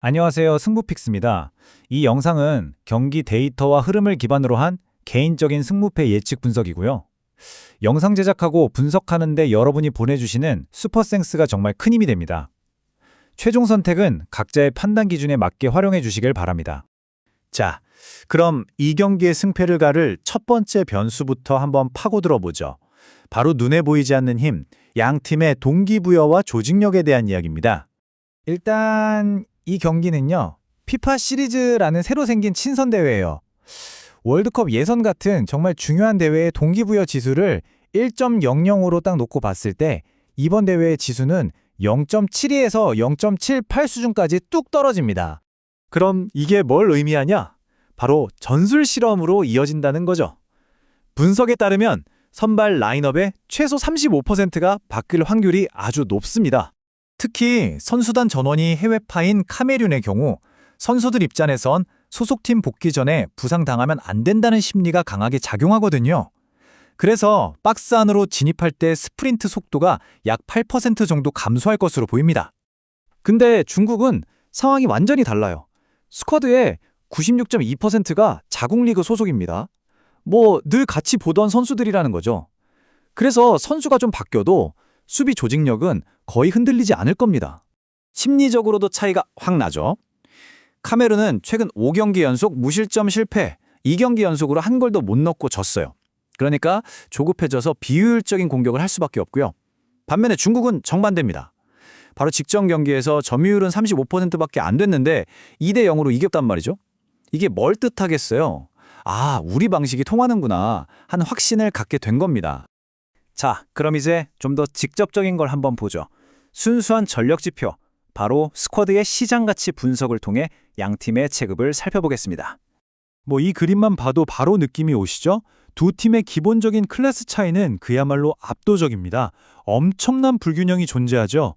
안녕하세요. 승부픽스입니다. 이 영상은 경기 데이터와 흐름을 기반으로 한 개인적인 승부패 예측 분석이고요. 영상 제작하고 분석하는데 여러분이 보내주시는 슈퍼센스가 정말 큰 힘이 됩니다. 최종 선택은 각자의 판단 기준에 맞게 활용해 주시길 바랍니다. 자, 그럼 이 경기의 승패를 가를 첫 번째 변수부터 한번 파고들어 보죠. 바로 눈에 보이지 않는 힘, 양 팀의 동기부여와 조직력에 대한 이야기입니다. 일단 이 경기는요, 피파 시리즈라는 새로 생긴 친선 대회예요. 월드컵 예선 같은 정말 중요한 대회의 동기부여 지수를 1.00으로 딱 놓고 봤을 때 이번 대회의 지수는 0.72에서 0.78 수준까지 뚝 떨어집니다. 그럼 이게 뭘 의미하냐? 바로 전술 실험으로 이어진다는 거죠. 분석에 따르면 선발 라인업의 최소 35%가 바뀔 확률이 아주 높습니다. 특히 선수단 전원이 해외파인 카메룬의 경우 선수들 입장에선 소속팀 복귀 전에 부상당하면 안 된다는 심리가 강하게 작용하거든요. 그래서 박스 안으로 진입할 때 스프린트 속도가 약 8% 정도 감소할 것으로 보입니다. 근데 중국은 상황이 완전히 달라요. 스쿼드의 96.2%가 자국리그 소속입니다. 늘 같이 보던 선수들이라는 거죠. 그래서 선수가 좀 바뀌어도 수비 조직력은 거의 흔들리지 않을 겁니다. 심리적으로도 차이가 확 나죠. 카메룬은 최근 5경기 연속 무실점 실패, 2경기 연속으로 한 골도 못 넣고 졌어요. 그러니까 조급해져서 비효율적인 공격을 할 수밖에 없고요. 반면에 중국은 정반대입니다. 바로 직전 경기에서 점유율은 35%밖에 안 됐는데 2대 0으로 이겼단 말이죠. 이게 뭘 뜻하겠어요? 아, 우리 방식이 통하는구나 하는 확신을 갖게 된 겁니다. 자, 그럼 이제 좀 더 직접적인 걸 한번 보죠. 순수한 전력 지표, 바로 스쿼드의 시장 가치 분석을 통해 양 팀의 체급을 살펴보겠습니다. 이 그림만 봐도 바로 느낌이 오시죠? 두 팀의 기본적인 클래스 차이는 그야말로 압도적입니다. 엄청난 불균형이 존재하죠.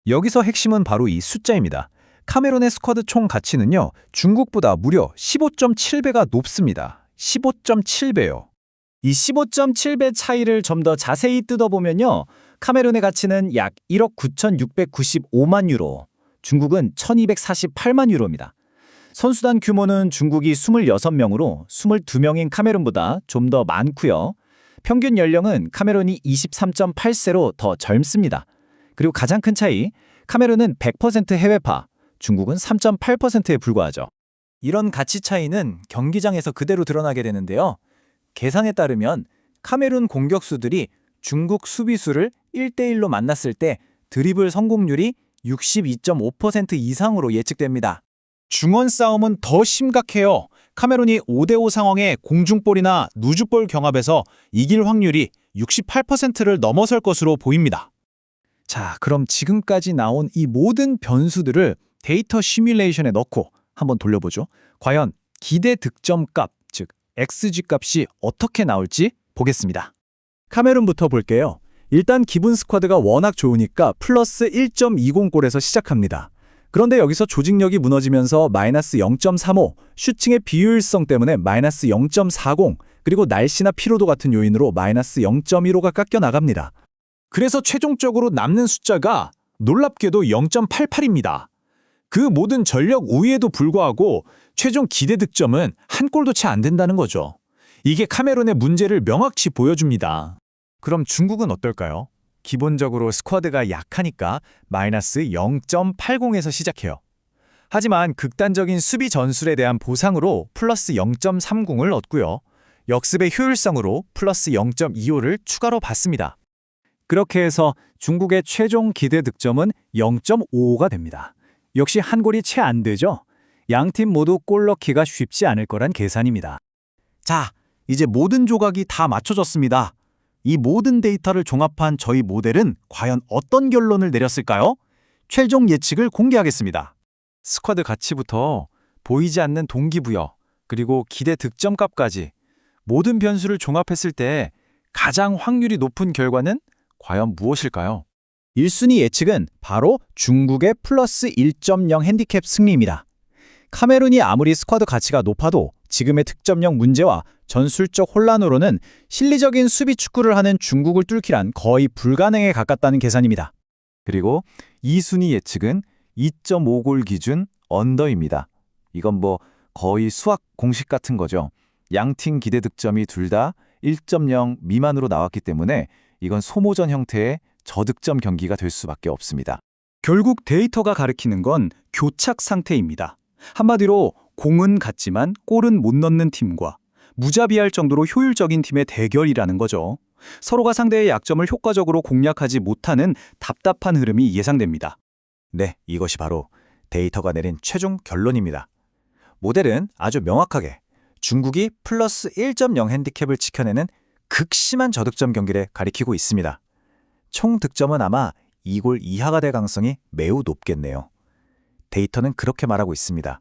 여기서 핵심은 바로 이 숫자입니다. 카메룬의 스쿼드 총 가치는요, 중국보다 무려 15.7배가 높습니다. 15.7배요. 이 15.7배 차이를 좀 더 자세히 뜯어보면요. 카메룬의 가치는 약 1억 9,695만 유로, 중국은 1,248만 유로입니다. 선수단 규모는 중국이 26명으로 22명인 카메룬보다 좀 더 많고요. 평균 연령은 카메룬이 23.8세로 더 젊습니다. 그리고 가장 큰 차이, 카메룬은 100% 해외파, 중국은 3.8%에 불과하죠. 이런 가치 차이는 경기장에서 그대로 드러나게 되는데요. 계산에 따르면 카메룬 공격수들이 중국 수비수를 1대1로 만났을 때 드리블 성공률이 62.5% 이상으로 예측됩니다. 중원 싸움은 더 심각해요. 카메룬이 5대5 상황에 공중볼이나 누주볼 경합에서 이길 확률이 68%를 넘어설 것으로 보입니다. 자, 그럼 지금까지 나온 이 모든 변수들을 데이터 시뮬레이션에 넣고 한번 돌려보죠. 과연 기대 득점값, 즉 XG 값이 어떻게 나올지 보겠습니다. 카메룬부터 볼게요. 일단 기본 스쿼드가 워낙 좋으니까 플러스 1.20골에서 시작합니다. 그런데 여기서 조직력이 무너지면서 마이너스 0.35, 슈팅의 비효율성 때문에 마이너스 0.40, 그리고 날씨나 피로도 같은 요인으로 마이너스 0.15가 깎여 나갑니다. 그래서 최종적으로 남는 숫자가 놀랍게도 0.88입니다. 그 모든 전력 우위에도 불구하고 최종 기대 득점은 한 골도 채 안 된다는 거죠. 이게 카메룬의 문제를 명확히 보여줍니다. 그럼 중국은 어떨까요? 기본적으로 스쿼드가 약하니까 마이너스 0.80에서 시작해요. 하지만 극단적인 수비 전술에 대한 보상으로 플러스 0.30을 얻고요. 역습의 효율성으로 플러스 0.25를 추가로 받습니다. 그렇게 해서 중국의 최종 기대 득점은 0.55가 됩니다. 역시 한 골이 채 안 되죠? 양팀 모두 골 넣기가 쉽지 않을 거란 계산입니다. 자, 이제 모든 조각이 다 맞춰졌습니다. 이 모든 데이터를 종합한 저희 모델은 과연 어떤 결론을 내렸을까요? 최종 예측을 공개하겠습니다. 스쿼드 가치부터 보이지 않는 동기부여, 그리고 기대 득점값까지 모든 변수를 종합했을 때 가장 확률이 높은 결과는 과연 무엇일까요? 1순위 예측은 바로 중국의 플러스 1.0 핸디캡 승리입니다. 카메룬이 아무리 스쿼드 가치가 높아도 지금의 득점력 문제와 전술적 혼란으로는 실리적인 수비 축구를 하는 중국을 뚫기란 거의 불가능에 가깝다는 계산입니다. 그리고 2순위 예측은 2.5골 기준 언더입니다. 이건 뭐 거의 수학 공식 같은 거죠. 양팀 기대 득점이 둘 다 1.0 미만으로 나왔기 때문에 이건 소모전 형태의 저득점 경기가 될 수밖에 없습니다. 결국 데이터가 가리키는 건 교착 상태입니다. 한마디로 공은 같지만 골은 못 넣는 팀과 무자비할 정도로 효율적인 팀의 대결이라는 거죠. 서로가 상대의 약점을 효과적으로 공략하지 못하는 답답한 흐름이 예상됩니다. 네, 이것이 바로 데이터가 내린 최종 결론입니다. 모델은 아주 명확하게 중국이 플러스 1.0 핸디캡을 지켜내는 극심한 저득점 경기를 가리키고 있습니다. 총 득점은 아마 2골 이하가 될 가능성이 매우 높겠네요. 데이터는 그렇게 말하고 있습니다.